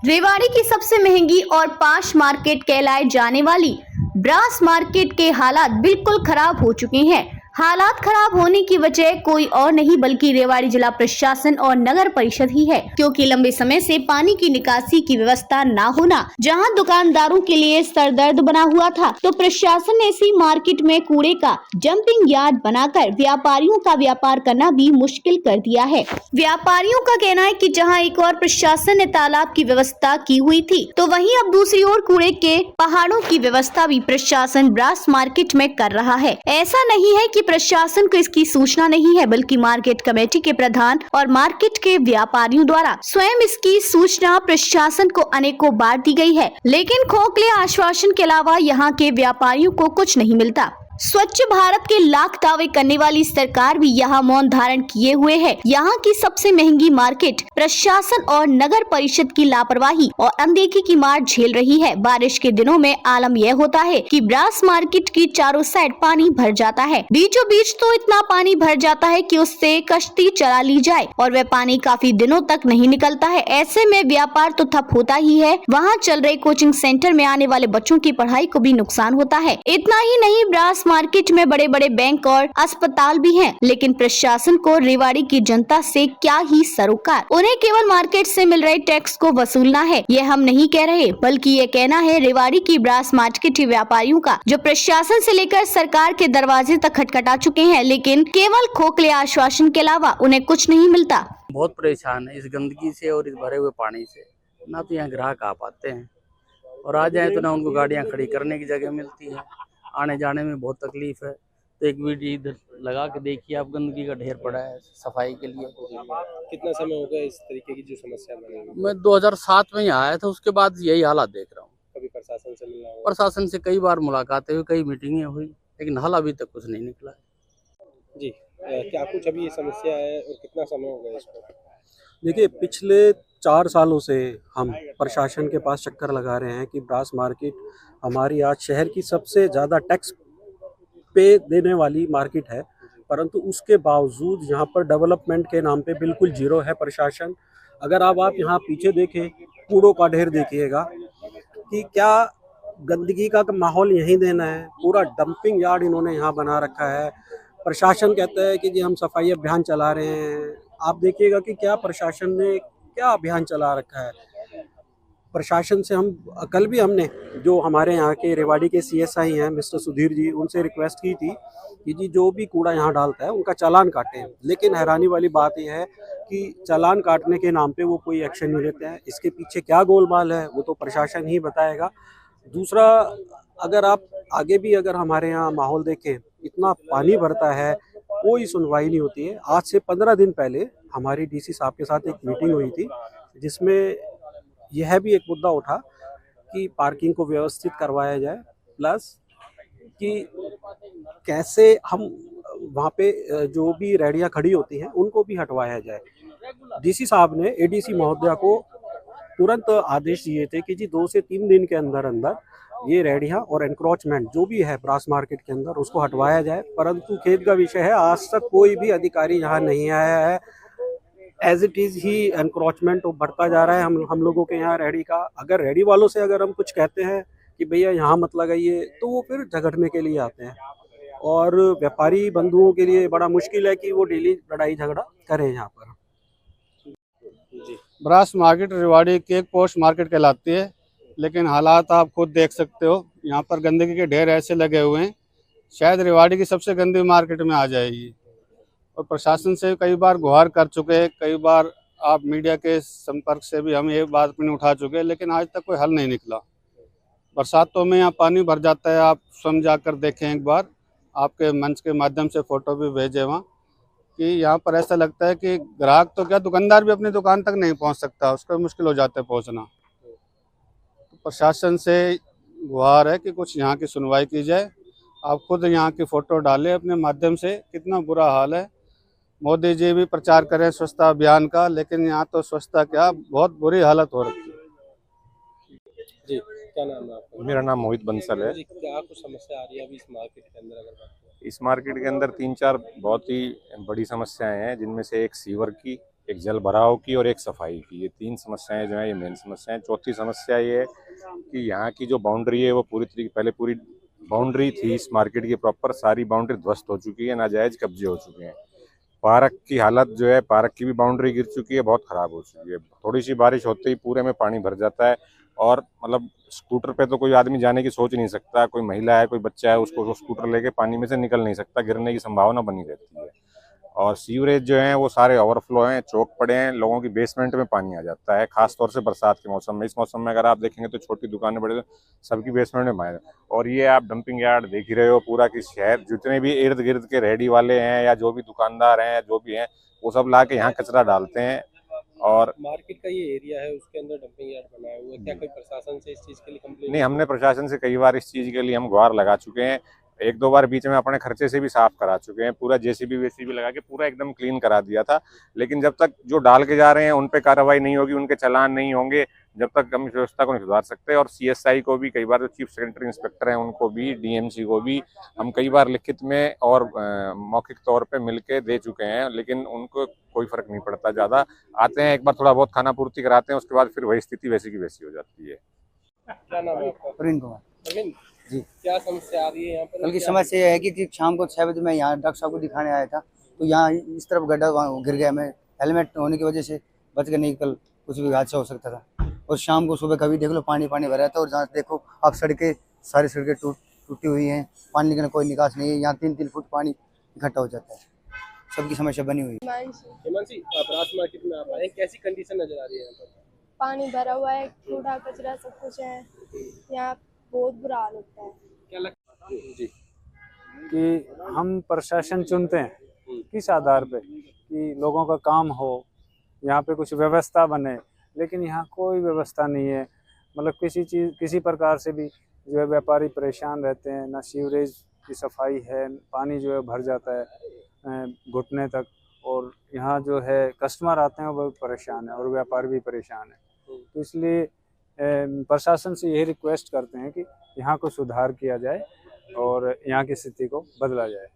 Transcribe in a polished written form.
रेवाड़ी की सबसे महंगी और पाश मार्केट कहलाए जाने वाली ब्रास मार्केट के हालात बिल्कुल खराब हो चुके हैं। हालात खराब होने की वजह कोई और नहीं बल्कि रेवाड़ी जिला प्रशासन और नगर परिषद ही है, क्योंकि लंबे समय से पानी की निकासी की व्यवस्था न होना जहां दुकानदारों के लिए सरदर्द बना हुआ था, तो प्रशासन ने इसी मार्केट में कूड़े का जंपिंग यार्ड बनाकर व्यापारियों का व्यापार करना भी मुश्किल कर दिया है। व्यापारियों का कहना है कि जहां एक और प्रशासन ने तालाब की व्यवस्था की हुई थी, तो वहीं अब दूसरी ओर कूड़े के पहाड़ों की व्यवस्था भी प्रशासन ब्रास मार्केट में कर रहा है। ऐसा नहीं है कि प्रशासन को इसकी सूचना नहीं है, बल्कि मार्केट कमेटी के प्रधान और मार्केट के व्यापारियों द्वारा स्वयं इसकी सूचना प्रशासन को अनेकों बार दी गई है, लेकिन खोखले आश्वासन के अलावा यहाँ के व्यापारियों को कुछ नहीं मिलता। स्वच्छ भारत के लाख दावे करने वाली सरकार भी यहाँ मौन धारण किए हुए है। यहाँ की सबसे महंगी मार्केट प्रशासन और नगर परिषद की लापरवाही और अनदेखी की मार झेल रही है। बारिश के दिनों में आलम यह होता है कि ब्रास मार्केट की चारों साइड पानी भर जाता है। बीचों बीच तो इतना पानी भर जाता है कि उससे कश्ती चला ली जाए और वह पानी काफी दिनों तक नहीं निकलता है। ऐसे में व्यापार तो ठप होता ही है, वहाँ चल रहे कोचिंग सेंटर में आने वाले बच्चों की पढ़ाई को भी नुकसान होता है। इतना ही नहीं, ब्रास मार्केट में बड़े बड़े बैंक और अस्पताल भी हैं, लेकिन प्रशासन को रेवाड़ी की जनता से क्या ही सरोकार। उन्हें केवल मार्केट से मिल रहे टैक्स को वसूलना है। ये हम नहीं कह रहे, बल्कि ये कहना है रेवाड़ी की ब्रास मार्केट के व्यापारियों का, जो प्रशासन से लेकर सरकार के दरवाजे तक खटखटा चुके हैं, लेकिन केवल खोखले आश्वासन के अलावा उन्हें कुछ नहीं मिलता। बहुत परेशान है इस गंदगी से और इस भरे हुए पानी से। ना तो यहाँ ग्राहक आ पाते हैं और आ जाए तो ना उनको गाड़ियाँ खड़ी करने की जगह मिलती है। आने जाने में बहुत तकलीफ है। तो एक वीडियो इधर लगा के देखिए आप, गंदगी का ढेर पड़ा है सफाई के लिए। कितना समय हो गया इस तरीके की जो समस्या बनी? मैं 2007 में ही आया था, उसके बाद यही हालात देख रहा हूँ। कभी प्रशासन से मिलना हुआ? प्रशासन से कई बार मुलाकातें हुई, कई मीटिंगें हुई, लेकिन हल अभी तक कुछ नहीं निकला है। जी, क्या कुछ अभी ये समस्या है और कितना समय हो गया इसको? देखिए, पिछले 4 सालों से हम प्रशासन के पास चक्कर लगा रहे हैं कि ब्रास मार्केट हमारी आज शहर की सबसे ज़्यादा टैक्स पे देने वाली मार्केट है, परंतु उसके बावजूद यहाँ पर डेवलपमेंट के नाम पे बिल्कुल जीरो है प्रशासन। अगर आप यहाँ पीछे देखें, कूड़ों का ढेर देखिएगा कि क्या गंदगी का माहौल यहीं देना है। पूरा डंपिंग यार्ड इन्होंने यहाँ बना रखा है। प्रशासन कहता है कि जी हम सफाई अभियान चला रहे हैं। आप देखिएगा कि क्या प्रशासन ने क्या अभियान चला रखा है। प्रशासन से हम कल भी हमने जो हमारे यहाँ के रेवाड़ी के सीएसआई हैं मिस्टर सुधीर जी, उनसे रिक्वेस्ट की थी कि जी जो भी कूड़ा यहाँ डालता है उनका चालान काटें, लेकिन हैरानी वाली बात यह है कि चालान काटने के नाम पे वो कोई एक्शन नहीं लेते हैं। इसके पीछे क्या गोलमाल है वो तो प्रशासन ही बताएगा। दूसरा, अगर आप आगे भी अगर हमारे यहाँ माहौल देखें, इतना पानी भरता है, कोई सुनवाई नहीं होती है। आज से 15 दिन पहले हमारी डीसी साहब के साथ एक मीटिंग हुई थी, जिसमें यह भी एक मुद्दा उठा कि पार्किंग को व्यवस्थित करवाया जाए, प्लस कि कैसे हम वहाँ पे जो भी रेहड़ियाँ खड़ी होती हैं उनको भी हटवाया जाए। डीसी साहब ने एडीसी महोदया को तुरंत आदेश दिए थे कि जी 2 से 3 दिन के अंदर अंदर ये रेहड़ियाँ और एनक्रोचमेंट जो भी है ब्रास मार्केट के अंदर उसको हटवाया जाए। परंतु खेद का विषय है, आज तक कोई भी अधिकारी यहाँ नहीं आया है। एज इट इज़ ही एनक्रोचमेंट बढ़ता जा रहा है हम लोगों के यहाँ रेहड़ी का। अगर रेहड़ी वालों से अगर हम कुछ कहते हैं कि भैया यहाँ मत लगाइए, तो वो फिर झगड़ने के लिए आते हैं और व्यापारी बंधुओं के लिए बड़ा मुश्किल है कि वो डेली लड़ाई झगड़ा करें यहाँ पर। ब्रास मार्केट रेवाड़ी की एक पोस्ट मार्केट कहलाती है, लेकिन हालात आप खुद देख सकते हो। यहाँ पर गंदगी के ढेर ऐसे लगे हुए हैं, शायद रेवाड़ी की सबसे गंदी मार्केट में आ जाएगी। और प्रशासन से कई बार गुहार कर चुके हैं, कई बार आप मीडिया के संपर्क से भी हम ये बात अपनी उठा चुके हैं, लेकिन आज तक कोई हल नहीं निकला। बरसातों में यहाँ पानी भर जाता है, आप स्वयं जाकर देखें एक बार, आपके मंच के माध्यम से फ़ोटो भी भेजे वहाँ कि यहाँ पर ऐसा लगता है कि ग्राहक तो क्या, दुकानदार भी अपनी दुकान तक नहीं पहुँच सकता, उसको मुश्किल हो जाता है पहुँचना। तो प्रशासन से गुहार है कि कुछ यहाँ की सुनवाई की जाए। आप खुद यहाँ की फ़ोटो डालें अपने माध्यम से, कितना बुरा हाल है। मोदी जी भी प्रचार करें स्वच्छता अभियान का, लेकिन यहाँ तो स्वच्छता क्या, बहुत बुरी हालत हो रखी है। जी, क्या नाम है आपका? मेरा नाम मोहित बंसल है। जी, क्या कुछ समस्या आ रही है अभी इस मार्केट के अंदर? अगर बात करें इस मार्केट के अंदर 3-4 बहुत ही बड़ी समस्याएं हैं, जिनमें से एक सीवर की एक जल भराव की और एक सफाई की। ये 3 समस्याएं जो है ये मेन समस्या है। चौथी समस्या ये है कि यहाँ की जो बाउंड्री है वो पूरी तरीके पहले पूरी बाउंड्री थी इस मार्केट की प्रॉपर, सारी बाउंड्री ध्वस्त हो चुकी है, नाजायज कब्जे हो चुके हैं। पार्क की हालत जो है, पार्क की भी बाउंड्री गिर चुकी है, बहुत खराब हो चुकी है। थोड़ी सी बारिश होते ही पूरे में पानी भर जाता है और मतलब स्कूटर पे तो कोई आदमी जाने की सोच नहीं सकता, कोई महिला है कोई बच्चा है उसको स्कूटर लेके पानी में से निकल नहीं सकता, गिरने की संभावना बनी रहती है। और सीवरेज जो है वो सारे ओवरफ्लो हैं, चौक पड़े हैं, लोगों की बेसमेंट में पानी आ जाता है, खास तौर से बरसात के मौसम में। इस मौसम में अगर आप देखेंगे तो छोटी दुकानें बड़े सबकी बेसमेंट में पानी। और ये आप डंपिंग यार्ड देख ही रहे हो, पूरा कि शहर जितने भी इर्द गिर्द के रेहड़ी वाले हैं या जो भी दुकानदार हैं जो भी हैं वो सब ला के यहाँ कचरा डालते हैं। और मार्केट का ये एरिया है उसके अंदर डंपिंग यार्ड बनाया हुआ है, क्या कोई प्रशासन से इस चीज के लिए कंप्लेंट? नहीं, हमने प्रशासन से कई बार इस चीज के लिए हम गुहार लगा चुके हैं। 1-2 बार बीच में अपने खर्चे से भी साफ करा चुके हैं, पूरा जेसीबी वेसीबी लगा के पूरा एकदम क्लीन करा दिया था। लेकिन जब तक जो डाल के जा रहे हैं उन पे कार्रवाई नहीं होगी, उनके चालान नहीं होंगे, जब तक हम इस व्यवस्था को नहीं सुधार सकते। और सीएसआई को भी कई बार, जो चीफ सेक्रेटरी इंस्पेक्टर हैं उनको भी, डीएमसी को भी हम कई बार लिखित में और मौखिक तौर पे मिलके दे चुके हैं, लेकिन उनको कोई फर्क नहीं पड़ता। ज्यादा आते हैं, एक बार थोड़ा बहुत खाना पूर्ति कराते हैं, उसके बाद फिर वही स्थिति वैसी की वैसी हो जाती है। क्या नाम है आपका? प्रवीण कुमार प्रवीण जी। क्या समस्या आ रही है यहाँ पर? बल्कि समस्या यह है कि शाम को 6 बजे मैं यहाँ डॉक्टर साहब को दिखाने आया था, तो यहाँ इस तरफ गड्ढा वहाँ गिर गया। मैं हेलमेट होने की वजह से बच के नहीं, कल कुछ भी हादसा हो सकता था। और शाम को सुबह कभी देख लो पानी पानी भरा था, और जहाँ देखो आप सड़कें, सारी सड़कें टूटी हुई हैं, पानी का कोई निकास नहीं है। यहाँ 3-3 फुट पानी इकट्ठा हो जाता है, सबकी समस्या बनी हुई है। हिमांशी, आप ब्रास मार्केट में आप आए, कैसी कंडीशन नजर आ रही है यहाँ पर? पानी भरा हुआ है, कूड़ा कचरा सब कुछ है, यहाँ बहुत बुरा हाल होता है। क्या लगता है जी कि हम प्रशासन चुनते हैं किस आधार पे कि लोगों का काम हो, यहाँ पे कुछ व्यवस्था बने, लेकिन यहाँ कोई व्यवस्था नहीं है। मतलब किसी प्रकार से भी जो है व्यापारी परेशान रहते हैं, ना सीवरेज की सफाई है, पानी जो है भर जाता है घुटने तक, और यहाँ जो है कस्टमर आते हैं वो परेशान है और व्यापारी भी परेशान है। तो इसलिए प्रशासन से यही रिक्वेस्ट करते हैं कि यहाँ को सुधार किया जाए और यहाँ की स्थिति को बदला जाए।